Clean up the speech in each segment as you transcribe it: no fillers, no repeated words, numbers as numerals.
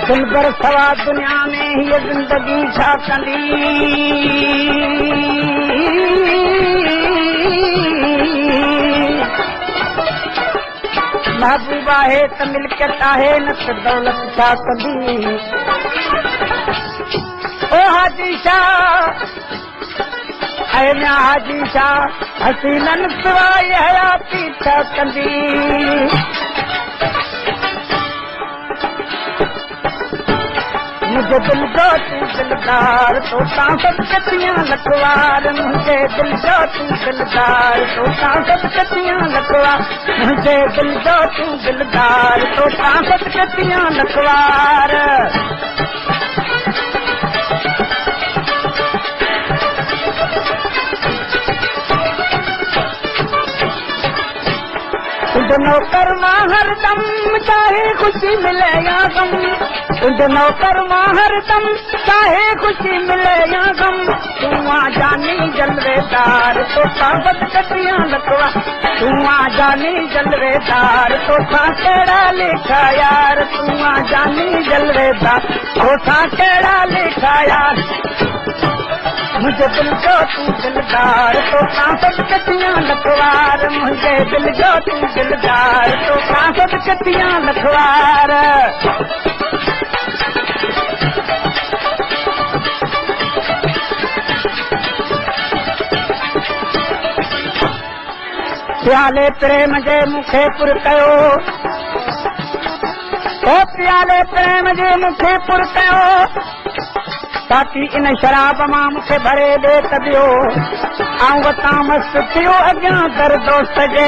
दिलबर सवा दुनिया में हीअ ज़िंदगी छा कंदी महबूब आहे त मिल्कियत आहे न त दौलत छा कंदी ओ हाजी शाह ऐं म्या हाजी शाह हसीनन सिवाय हयाती छा कंदी मुझे दिल जो तू दिलदार तो सब कतियां लखवार मुझे दिल जो तू दिलदार तो सब कतियां लखवार मुझे दिल जो तू दिलदार तो सब कतियां लखवार तुझे नौकर मां हरदम चाहे खुशी मिले या गम तुझे नौकर मां हरदम चाहे खुशी मिले या गम तू आ जानी जलवेदार तो बद कटियां लखवा तू आ जानी जलवेदार तो केड़ा लिखा यार तू आ जानी जलवेदार तो केड़ा लिखा यार मुझे दिल जो तू दिलदार तो सब कतियां लखवार मुझे दिल जो तू दिलदार तो सब कतियां लखवार प्याले प्रेम जे मुखे पुर कयो ओ प्याले प्रेम जे मुखे पुर कयो ताकि इन शराब मां मूंखे भरे ॾे त ॿियो आऊं वतां मस्त थियो अॻियां दर दोस्त जे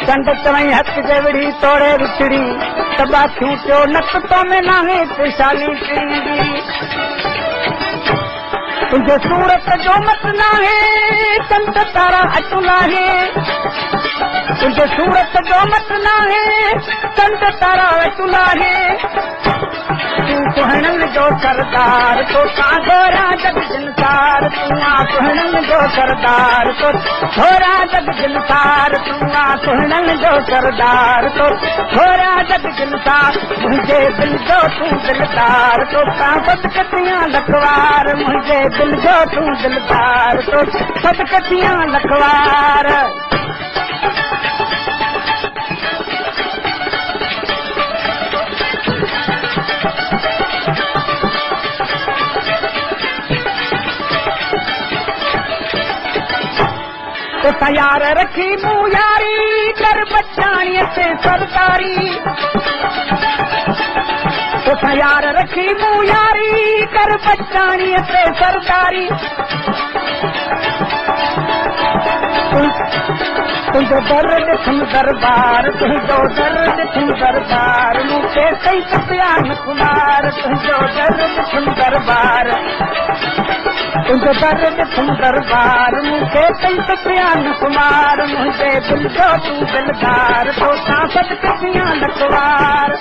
चंड चवई हथ जे विड़ी तोड़े विछड़ी सभा थियूं थियो नक तो में नाहे खुशाली थींदी तुंहिंजे सूरत जो मत नाहे चंड तारा अचु नाहे तुंहिंजे सूरत जो मत नाहे चंड तारा अचु नाहे तूं सुहिणनि जो सरदार तो घोरा जग जिनसार तूं आ सुहिणनि जो सरदार तो घोरा जग जिनसार तूं आ सुहिणनि जो सरदार तो घोरा जग जिनसार मुंहिंजे दिल जो तूं दिलदार तो सद कतियां लखवार मुंहिंजे दिल जो तूं दिलदार तो सद कतियां लखवार तो तैयार रखी मूं यारी कर बचाणीअ ते सरदारी तो तैयार रखी मूं यारी कर बचाणीअ ते सरदारी तुंहिंजो दर ॾिठुम दरबार तुंहिंजो दर ॾिठुम दरबार मूंखे कई प्यान कुमार तुंहिंजो दर ॾिठुम दरबार तुंहिंजो दर ॾिठुम दरबार मूंखे कई प्यान कुमार मुंहिंजे दिल जो तूं दिलदार तो सद कतियां लखवार